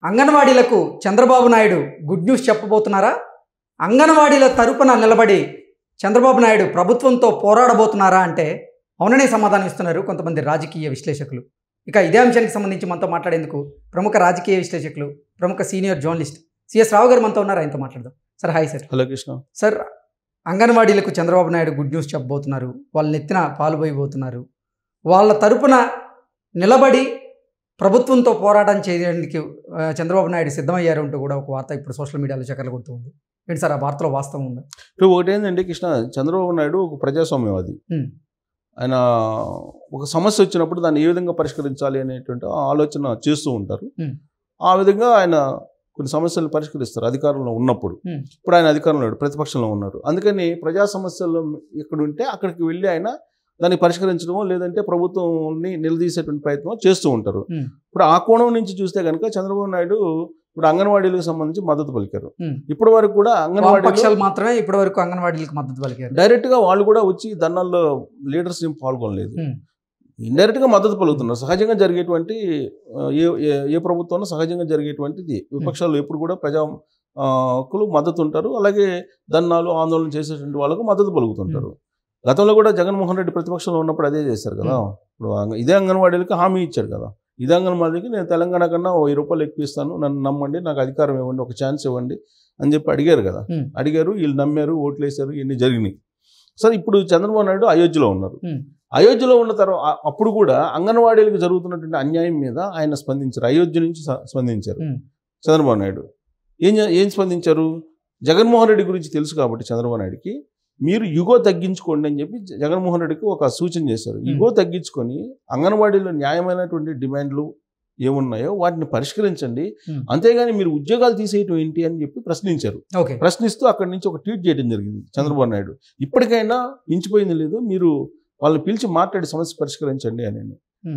అంగన్వాడీలకు Chandrababu Naidu good news చెప్పబోతున్నారా? అంగన్వాడీల తరపున నిలబడి చంద్రబాబు నాయుడు ప్రభుత్వంతో పోరాడబోతున్నారా అంటే అవుననే సమాధానం ఇస్తున్నారు కొంతమంది రాజకీయ విశ్లేషకులు. ఇక ఇదే అంశానికి సంబంధించి మనతో మాట్లాడేందుకు ప్రముఖ రాజకీయ విశ్లేషకులు, ప్రముఖ సీనియర్ జర్నలిస్ట్ సిఎస్ రావు గారు మనతో ఉన్నారు. ఆయనతో మాట్లాడదాం. Sir hi sir. Hello Krishna sir. అంగన్వాడీలకు చంద్రబాబు నాయుడు గుడ్ న్యూస్ చెప్పబోతున్నారు. వాళ్ళ నెత్తిన పాలు పోయిపోతున్నారు. వాళ్ళ తరపున నిలబడి ప్రభుత్వంతో పోరాటం చేయడానికి చంద్రబాబు నాయుడు సిద్ధమయ్యారు అంటూ కూడా ఒక వార్త ఇప్పుడు సోషల్ మీడియాలో చక్కర్లు కొడుతుంది. ఏంటి సార్ ఆ వార్తలో వాస్తవం ఉందా? ఇప్పుడు ఒకటేంటంటే కృష్ణ, చంద్రబాబు నాయుడు ఒక ప్రజాస్వామ్యవాది. ఆయన ఒక సమస్య వచ్చినప్పుడు దాన్ని ఏ విధంగా పరిష్కరించాలి అనేటువంటి ఆలోచన చేస్తూ ఉంటారు. ఆ విధంగా ఆయన కొన్ని సమస్యలను పరిష్కరిస్తారు అధికారంలో ఉన్నప్పుడు. ఇప్పుడు ఆయన అధికారంలో ప్రతిపక్షంలో ఉన్నారు. అందుకని ప్రజా సమస్యలు ఎక్కడ ఉంటే అక్కడికి వెళ్ళి ఆయన దాన్ని పరిష్కరించడమో లేదంటే ప్రభుత్వాన్ని నిలదీసేటువంటి ప్రయత్నం చేస్తూ ఉంటారు. ఇప్పుడు ఆ కోణం నుంచి చూస్తే కనుక చంద్రబాబు నాయుడు ఇప్పుడు అంగన్వాడీలకు సంబంధించి మద్దతు పలికారు. ఇప్పటి వరకు కూడా అంగన్వాడీ మాత్రమే ఇప్పటి వరకు అంగన్వాడీలకు మద్దతు పలికారు. డైరెక్ట్ గా వాళ్ళు కూడా వచ్చి ధర్నాల్లో లీడర్స్ ఏం పాల్గొనలేదు. ఇండైరెక్ట్ గా మద్దతు పలుకుతున్నారు. సహజంగా జరిగేటువంటి ఏ ప్రభుత్వంలో సహజంగా జరిగేటువంటిది. విపక్షాలు ఎప్పుడు కూడా ప్రజాకులు మద్దతు ఉంటారు. అలాగే ధర్నాలు ఆందోళన చేసేటువంటి వాళ్ళకు మద్దతు పలుకుతుంటారు. గతంలో కూడా జగన్మోహన్ రెడ్డి ప్రతిపక్షంలో ఉన్నప్పుడు అదే చేశారు కదా. ఇప్పుడు ఇదే అంగన్వాడీలకి హామీ ఇచ్చాడు కదా. ఇదే అంగన్వాడీకి నేను తెలంగాణ కన్నా 1000 రూపాయలు ఎక్కువ ఇస్తాను, నన్ను నమ్మండి, నాకు అధికారం ఇవ్వండి, ఒక ఛాన్స్ ఇవ్వండి అని చెప్పి అడిగారు కదా. అడిగారు, వీళ్ళు నమ్మారు, ఓట్లు వేశారు, ఇవన్నీ జరిగినాయి. సరే ఇప్పుడు చంద్రబాబు నాయుడు అయోధ్యలో ఉన్నారు. అయోధ్యలో ఉన్న తర్వాత అప్పుడు కూడా అంగన్వాడీలకు జరుగుతున్నటువంటి అన్యాయం మీద ఆయన స్పందించారు. అయోధ్య నుంచి స్పందించారు చంద్రబాబు నాయుడు. ఏం స్పందించారు? జగన్మోహన్ రెడ్డి గురించి తెలుసు కాబట్టి చంద్రబాబు నాయుడికి, మీరు యుగో తగ్గించుకోండి అని చెప్పి జగన్మోహన్ రెడ్డికి ఒక సూచన చేశారు. యుగో తగ్గించుకొని అంగన్వాడీలో న్యాయమైనటువంటి డిమాండ్లు ఏమున్నాయో వాటిని పరిష్కరించండి, అంతేగాని మీరు ఉద్యోగాలు తీసేయటం ఏంటి అని చెప్పి ప్రశ్నించారు. ప్రశ్నిస్తూ అక్కడి నుంచి ఒక ట్వీట్ చేయడం జరిగింది చంద్రబాబు నాయుడు. ఇప్పటికైనా మించిపోయింది లేదు, మీరు వాళ్ళని పిలిచి మాట్లాడి సమస్య పరిష్కరించండి అని.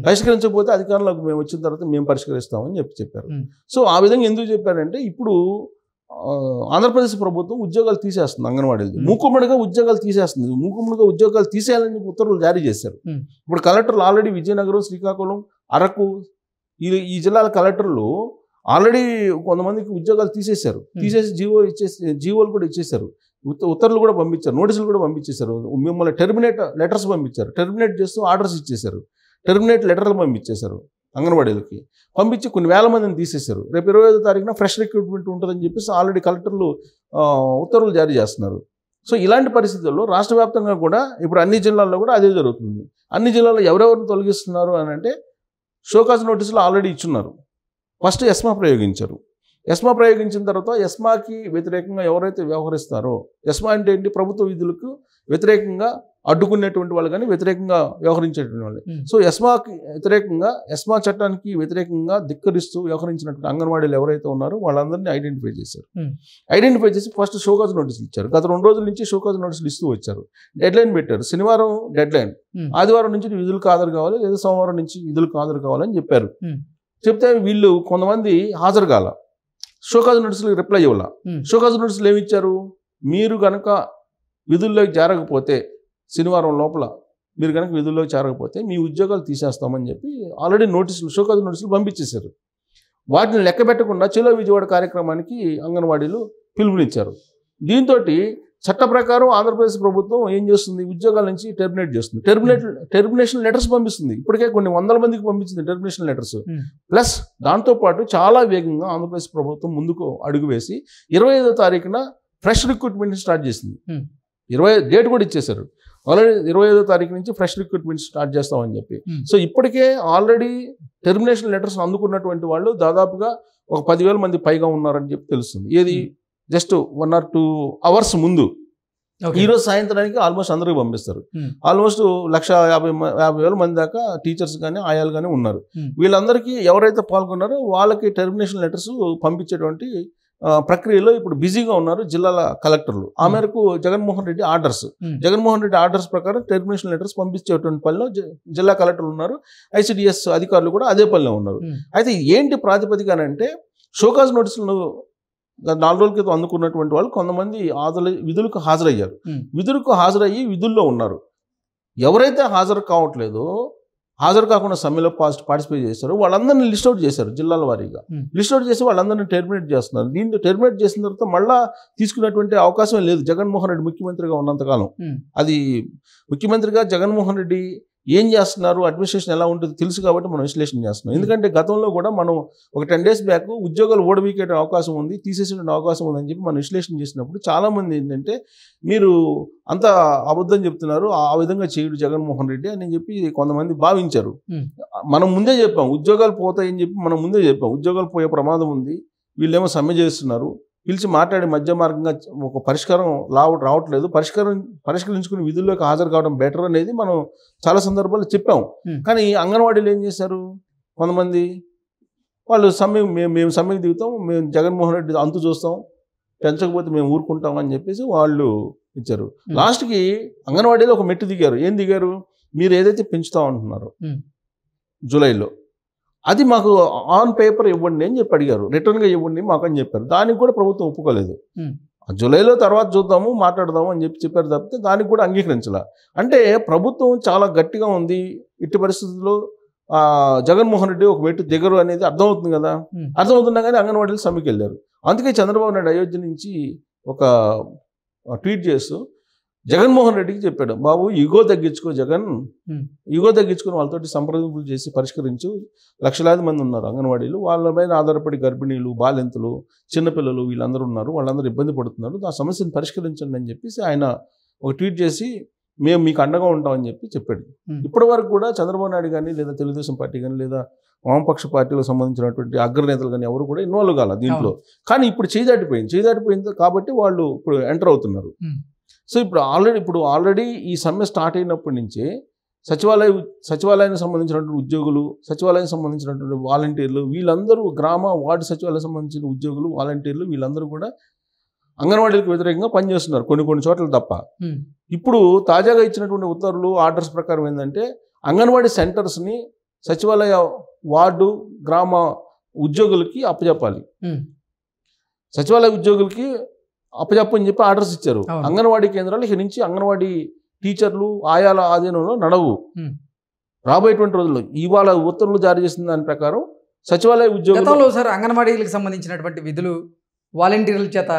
పరిష్కరించకపోతే అధికారంలోకి మేము వచ్చిన తర్వాత మేము పరిష్కరిస్తామని చెప్పారు. సో ఆ విధంగా ఎందుకు చెప్పారంటే, ఇప్పుడు ఆంధ్రప్రదేశ్ ప్రభుత్వం ఉద్యోగాలు తీసేస్తుంది, అంగన్వాడీలు మూకుమ్మడిగా ఉద్యోగాలు తీసేస్తుంది. మూకుమ్మడిగా ఉద్యోగాలు తీసేయాలని ఉత్తర్వులు జారీ చేశారు. ఇప్పుడు కలెక్టర్లు ఆల్రెడీ విజయనగరం, శ్రీకాకుళం, అరకు ఈ జిల్లాల కలెక్టర్లు ఆల్రెడీ కొంతమందికి ఉద్యోగాలు తీసేశారు. తీసేసి జీవోలు కూడా ఇచ్చేశారు, ఉత్తర్వులు కూడా పంపించారు, నోటీసులు కూడా పంపించేశారు. మిమ్మల్ని టెర్మినేట్ లెటర్స్ పంపించారు, టెర్మినేట్ చేస్తూ ఆర్డర్స్ ఇచ్చేశారు, టెర్మినేట్ లెటర్లు పంపించేశారు. అంగన్వాడీలకి పంపించి కొన్ని వేల మందిని తీసేశారు. రేపు 25వ తారీఖున ఫ్రెష్ రిక్రూట్మెంట్ ఉంటుందని చెప్పేసి ఆల్రెడీ కలెక్టర్లు ఉత్తర్వులు జారీ చేస్తున్నారు. సో ఇలాంటి పరిస్థితుల్లో రాష్ట్ర వ్యాప్తంగా కూడా ఇప్పుడు అన్ని జిల్లాల్లో కూడా అదే జరుగుతుంది. అన్ని జిల్లాల్లో ఎవరెవరిని తొలగిస్తున్నారు అని అంటే, షోకాజ్ నోటీసులు ఆల్రెడీ ఇచ్చున్నారు. ఫస్ట్ ఎస్మా ప్రయోగించారు. ఎస్మా ప్రయోగించిన తర్వాత ఎస్మాకి వ్యతిరేకంగా ఎవరైతే వ్యవహరిస్తారో, ఎస్మా అంటే ఏంటి, ప్రభుత్వ విధులకు వ్యతిరేకంగా అడ్డుకునేటువంటి వాళ్ళు కానీ వ్యతిరేకంగా వ్యవహరించేటువంటి వాళ్ళు. సో ఎస్మాకి వ్యతిరేకంగా, ఎస్మా చట్టానికి వ్యతిరేకంగా ధిక్కరిస్తూ వ్యవహరించినటువంటి అంగన్వాడీలు ఎవరైతే ఉన్నారో వాళ్ళందరినీ ఐడెంటిఫై చేశారు. ఐడెంటిఫై చేసి ఫస్ట్ షోకాజ్ నోటీసులు ఇచ్చారు. గత 2 రోజుల నుంచి షోకాజ్ నోటీసులు ఇస్తూ వచ్చారు. డెడ్ లైన్ పెట్టారు. శనివారం డెడ్ లైన్, ఆదివారం నుంచి విధులకు హాజరు కావాలి, లేదా సోమవారం నుంచి విధులకు హాజరు కావాలని చెప్పారు. చెప్తే వీళ్ళు కొంతమంది హాజరు కాల, షోకాజ్ నోటీసులు రిప్లై ఇవ్వాల. షోకాజ్ నోటీసులు ఏమి ఇచ్చారు, మీరు కనుక విధుల్లోకి చేరకపోతే, శనివారం లోపల మీరు కనుక విధుల్లోకి చేరకపోతే మీ ఉద్యోగాలు తీసేస్తామని చెప్పి ఆల్రెడీ నోటీసులు, షోకాజ్ నోటీసులు పంపించేశారు. వాటిని లెక్క పెట్టకుండా చలో విజయవాడ కార్యక్రమానికి అంగన్వాడీలు పిలుపునిచ్చారు. దీంతో చట్ట ప్రకారం ఆంధ్రప్రదేశ్ ప్రభుత్వం ఏం చేస్తుంది, ఉద్యోగాల నుంచి టెర్మినేట్ చేస్తుంది. టెర్మినేషన్ లెటర్స్ పంపిస్తుంది. ఇప్పటికే కొన్ని 100 మందికి పంపించింది టెర్మినేషన్ లెటర్స్. ప్లస్ దాంతోపాటు చాలా వేగంగా ఆంధ్రప్రదేశ్ ప్రభుత్వం ముందుకు అడుగు వేసి 25వ తారీఖున ఫ్రెష్ రిక్రూట్మెంట్ స్టార్ట్ చేసింది. 20 డేట్ కూడా ఇచ్చేశారు. ఆల్రెడీ 25వ తారీఖు నుంచి ఫ్రెష్ రిక్రూట్మెంట్ స్టార్ట్ చేస్తామని చెప్పి. సో ఇప్పటికే ఆల్రెడీ టెర్మినేషన్ లెటర్స్ అందుకున్నటువంటి వాళ్ళు దాదాపుగా ఒక 10,000 మంది పైగా ఉన్నారని చెప్పి తెలుస్తుంది. ఏది జస్ట్ 1 or 2 hours ముందు. ఈరోజు సాయంత్రానికి ఆల్మోస్ట్ అందరికి పంపిస్తారు. ఆల్మోస్ట్ 150,000 మంది దాకా టీచర్స్ కానీ ఆయాలు కానీ ఉన్నారు. వీళ్ళందరికీ ఎవరైతే పాల్గొన్నారో వాళ్ళకి టెర్మినేషన్ లెటర్స్ పంపించేటువంటి ప్రక్రియలో ఇప్పుడు బిజీగా ఉన్నారు జిల్లాల కలెక్టర్లు. ఆ మేరకు జగన్మోహన్ రెడ్డి ఆర్డర్స్ ప్రకారం టెర్మినేషన్ లెటర్స్ పంపించేటువంటి పనిలో జిల్లా కలెక్టర్లు ఉన్నారు. ఐసిడిఎస్ అధికారులు కూడా అదే పనిలో ఉన్నారు. అయితే ఏంటి ప్రాతిపదిక అంటే, షోకాజ్ నోటీసులను 4 రోజుల క్రితం అందుకున్నటువంటి వాళ్ళు కొంతమంది విధులకు హాజరయ్యారు. విధులకు హాజరయ్యి విధుల్లో ఉన్నారు. ఎవరైతే హాజరు కావట్లేదో హాజరు కాకుండా సమ్మెలో పార్టిసిపేట్ చేశారు వాళ్ళందరినీ లిస్ట్ అవుట్ చేశారు జిల్లాల వారీగా. లిస్ట్ అవుట్ చేసి వాళ్ళందరినీ టెర్మినేట్ చేస్తున్నారు. దీన్ని టెర్మినేట్ చేసిన తర్వాత మళ్ళా తీసుకునేటువంటి అవకాశం లేదు జగన్మోహన్ రెడ్డి ముఖ్యమంత్రిగా ఉన్నంతకాలం. అది ముఖ్యమంత్రిగా జగన్మోహన్ రెడ్డి ఏం చేస్తున్నారు, అడ్మినిస్ట్రేషన్ ఎలా ఉంటుంది తెలుసు కాబట్టి మనం విశ్లేషణ చేస్తున్నాం. ఎందుకంటే గతంలో కూడా మనం ఒక 10 days బ్యాక్ ఉద్యోగాలు ఓడబీకే అవకాశం ఉంది, తీసేసే అవకాశం ఉందని చెప్పి మనం విశ్లేషణ చేసినప్పుడు చాలామంది ఏంటంటే మీరు అంత అబద్ధం చెప్తున్నారు, ఆ విధంగా చేయడు జగన్మోహన్ రెడ్డి అని చెప్పి కొంతమంది భావించారు. మనం ముందే చెప్పాం ఉద్యోగాలు పోతాయని చెప్పి మనం ముందే చెప్పాం ఉద్యోగాలు పోయే ప్రమాదం ఉంది, వీళ్ళేమో సమ్మె చేస్తున్నారు, పిలిచి మాట్లాడి మధ్య మార్గంగా ఒక పరిష్కారం రావట్లేదు, పరిష్కరించుకుని విధుల్లోకి హాజరు కావడం బెటర్ అనేది మనం చాలా సందర్భాల్లో చెప్పాం. కానీ అంగన్వాడీలు ఏం చేశారు, కొంతమంది వాళ్ళు మేము సమ్మెకి దిగుతాం, మేము జగన్మోహన్ రెడ్డి అంతు చూస్తాం, పెంచకపోతే మేము ఊరుకుంటాం అని చెప్పేసి వాళ్ళు ఇచ్చారు. లాస్ట్కి అంగన్వాడీలో ఒక మెట్టు దిగారు. ఏం దిగారు, మీరు ఏదైతే పెంచుతాం అంటున్నారో జూలైలో అది మాకు ఆన్ పేపర్ ఇవ్వండి అని చెప్పి అడిగారు, రిటర్న్గా ఇవ్వండి మాకు అని చెప్పారు. దానికి కూడా ప్రభుత్వం ఒప్పుకోలేదు. జూలైలో తర్వాత చూద్దాము మాట్లాడదాము అని చెప్పారు తప్పితే దానికి కూడా అంగీకరించాల. అంటే ప్రభుత్వం చాలా గట్టిగా ఉంది, ఇట్టి పరిస్థితుల్లో జగన్మోహన్ రెడ్డి ఒక మెట్టు దిగరు అనేది అర్థమవుతుంది కదా. అర్థమవుతున్నా కానీ అంగన్వాడీలు సమ్మెకి వెళ్ళారు. అందుకే చంద్రబాబు నాయుడు అయోధ్య నుంచి ఒక ట్వీట్ చేస్తూ జగన్మోహన్ రెడ్డికి చెప్పాడు, బాబు ఈగో తగ్గించుకో జగన్, ఈగో తగ్గించుకుని వాళ్ళతోటి సంప్రదింపులు చేసి పరిష్కరించు, లక్షలాది మంది ఉన్నారు అంగన్వాడీలు, వాళ్ళ మీద ఆధారపడి గర్భిణీలు, బాలింతలు, చిన్నపిల్లలు వీళ్ళందరూ ఉన్నారు, వాళ్ళందరూ ఇబ్బంది పడుతున్నారు, ఆ సమస్యను పరిష్కరించండి అని చెప్పేసి ఆయన ఒక ట్వీట్ చేసి మేము మీకు అండగా ఉంటామని చెప్పాడు. ఇప్పటి వరకు కూడా చంద్రబాబు నాయుడు కానీ లేదా తెలుగుదేశం పార్టీ కానీ లేదా వామపక్ష పార్టీలకు సంబంధించినటువంటి అగ్రనేతలు కానీ ఎవరు కూడా ఇన్వాల్వ్ కాల దీంట్లో. కానీ ఇప్పుడు చేదాటిపోయింది కాబట్టి వాళ్ళు ఇప్పుడు ఎంటర్ అవుతున్నారు. సో ఇప్పుడు ఆల్రెడీ ఈ సమ్మె స్టార్ట్ అయినప్పటి నుంచే సచివాలయానికి సంబంధించినటువంటి ఉద్యోగులు, సచివాలయానికి సంబంధించినటువంటి వాలంటీర్లు, వీళ్ళందరూ గ్రామ వార్డు సచివాలయానికి సంబంధించిన ఉద్యోగులు, వాలంటీర్లు వీళ్ళందరూ కూడా అంగన్వాడీలకు వ్యతిరేకంగా పనిచేస్తున్నారు కొన్ని చోట్ల తప్ప. ఇప్పుడు తాజాగా ఇచ్చినటువంటి ఉత్తర్వులు ఆర్డర్స్ ప్రకారం ఏంటంటే అంగన్వాడీ సెంటర్స్ని సచివాలయ వార్డు గ్రామ ఉద్యోగులకి అప్పచెప్పాలి, సచివాలయ ఉద్యోగులకి అప్పచెప్పని చెప్పి ఆర్డర్స్ ఇచ్చారు. అంగన్వాడీ కేంద్రాలు ఇక నుంచి అంగన్వాడీ టీచర్లు ఆయాల ఆధీనంలో నడవు. రాబోయేటువంటి రోజుల్లో ఇవాళ ఉత్తర్వులు జారీ చేసిన దాని ప్రకారం సచివాలయ ఉద్యోగులు సార్ అంగన్వాడీలకు సంబంధించినటువంటి విధులు వాలంటీర్ల చేత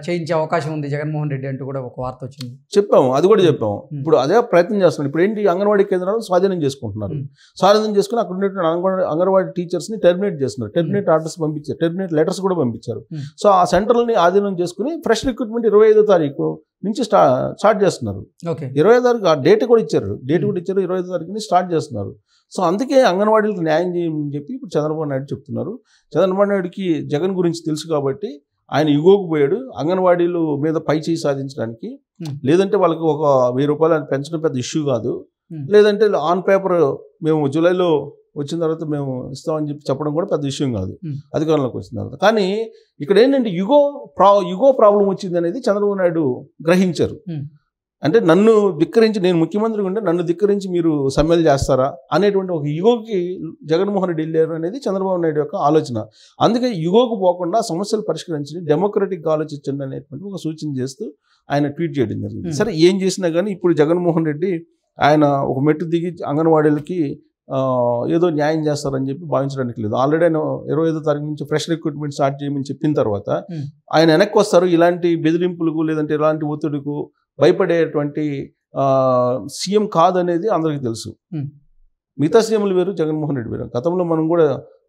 చేయించే అవకాశం ఉంది జగన్మోహన్ రెడ్డి అంటూ కూడా ఒక వార్త వచ్చింది. చెప్పాము, అది కూడా చెప్పాము. ఇప్పుడు అదే ప్రయత్నం చేస్తున్నాం. ఇప్పుడు ఏంటి, అంగన్వాడీ కేంద్రాలను స్వాధీనం చేసుకుంటున్నారు. స్వాధీనం చేసుకుని అక్కడ ఉన్నటువంటి అంగన్వాడీ టీచర్స్ని టెర్మినేట్ చేస్తున్నారు. టెర్మినేట్ ఆర్డర్స్ పంపించారు, టెర్మినేట్ లెటర్స్ కూడా పంపించారు. సో ఆ సెంటర్లని ఆధీనం చేసుకుని ఫ్రెష్ రిక్రూట్మెంట్ 25వ తారీఖు నుంచి స్టార్ట్ చేస్తున్నారు. 25వ తారీఖు ఆ డేట్ కూడా ఇచ్చారు, 25వ తారీఖుని స్టార్ట్ చేస్తున్నారు. సో అందుకే అంగన్వాడీలకు న్యాయం చేయమని చెప్పి ఇప్పుడు చంద్రబాబు నాయుడు చెప్తున్నారు. చంద్రబాబు నాయుడుకి జగన్ గురించి తెలుసు కాబట్టి ఆయన ఇగోకు పోయాడు అంగన్వాడీలు మీద పై చేయి సాధించడానికి. లేదంటే వాళ్ళకి ఒక 1000 రూపాయలు పెంచడం పెద్ద ఇష్యూ కాదు, లేదంటే ఆన్ పేపర్ మేము జూలైలో వచ్చిన తర్వాత మేము ఇస్తామని చెప్పడం కూడా పెద్ద విషయం కాదు అధికారంలోకి వచ్చిన తర్వాత. కానీ ఇక్కడ ఏంటంటే యుగో ప్రాబ్లం వచ్చింది అనేది చంద్రబాబు నాయుడు గ్రహించారు. అంటే నన్ను ధిక్కరించి, నేను ముఖ్యమంత్రిగా ఉంటే నన్ను ధిక్కరించి మీరు సమ్మెలు చేస్తారా అనేటువంటి ఒక యుగోకి జగన్మోహన్ రెడ్డి వెళ్ళారు అనేది చంద్రబాబు నాయుడు యొక్క ఆలోచన. అందుకే యుగోకు పోకుండా సమస్యలు పరిష్కరించి డెమోక్రటిక్గా ఆలోచించండి అనేటువంటి ఒక సూచన చేస్తూ ఆయన ట్వీట్ చేయడం జరిగింది. సరే ఏం చేసినా కానీ ఇప్పుడు జగన్మోహన్ రెడ్డి ఆయన ఒక మెట్టు దిగి అంగన్వాడీలకి ఏదో న్యాయం చేస్తారని చెప్పి భావించడానికి లేదు. ఆల్రెడీ ఆయన 25వ తారీఖు నుంచి ఫ్రెష్ రిక్రూట్మెంట్ స్టార్ట్ చేయమని చెప్పిన తర్వాత ఆయన వెనక్కి వస్తారు. ఇలాంటి బెదిరింపులకు లేదంటే ఇలాంటి ఒత్తిడికు భయపడేటువంటి సీఎం కాదనేది అందరికీ తెలుసు. మిగతా సీఎంలు వేరు, జగన్మోహన్ రెడ్డి వేరు. గతంలో మనం కూడా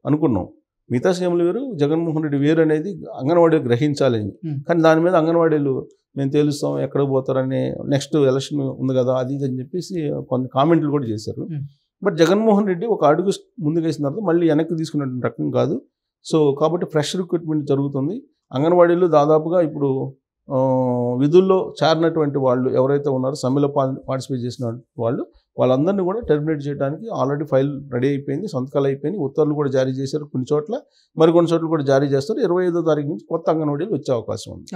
అనుకున్నాం మిగతా సీఎంలు వేరు, జగన్మోహన్ రెడ్డి వేరు అనేది అంగన్వాడీలు గ్రహించాలని. కానీ దాని మీద అంగన్వాడీలు మేము తేలుస్తాం, ఎక్కడికి పోతారని, నెక్స్ట్ ఎలక్షన్ ఉంది కదా అది ఇది అని చెప్పేసి కొన్ని కామెంట్లు కూడా చేశారు. బట్ జగన్మోహన్ రెడ్డి ఒక అడుగు ముందుకు వేసిన తర్వాత మళ్ళీ వెనక్కి తీసుకున్నటువంటి రకం కాదు. సో కాబట్టి ఫ్రెష్ రిక్రూట్మెంట్ జరుగుతుంది. అంగన్వాడీలు దాదాపుగా ఇప్పుడు విధుల్లో చేరినటువంటి వాళ్ళు ఎవరైతే ఉన్నారో, సమ్మెలో పార్టిసిపేట్ చేసిన వాళ్ళందరినీ కూడా టెర్మినేట్ చేయడానికి ఆల్రెడీ ఫైల్ రెడీ అయిపోయింది, సంతకాలు అయిపోయింది, ఉత్తర్వులు కూడా జారీ చేశారు కొన్ని చోట్ల, మరికొన్ని చోట్ల కూడా జారీ చేస్తారు. 25వ తారీఖు నుంచి కొత్త అంగన్వాడీలు వచ్చే అవకాశం ఉంది.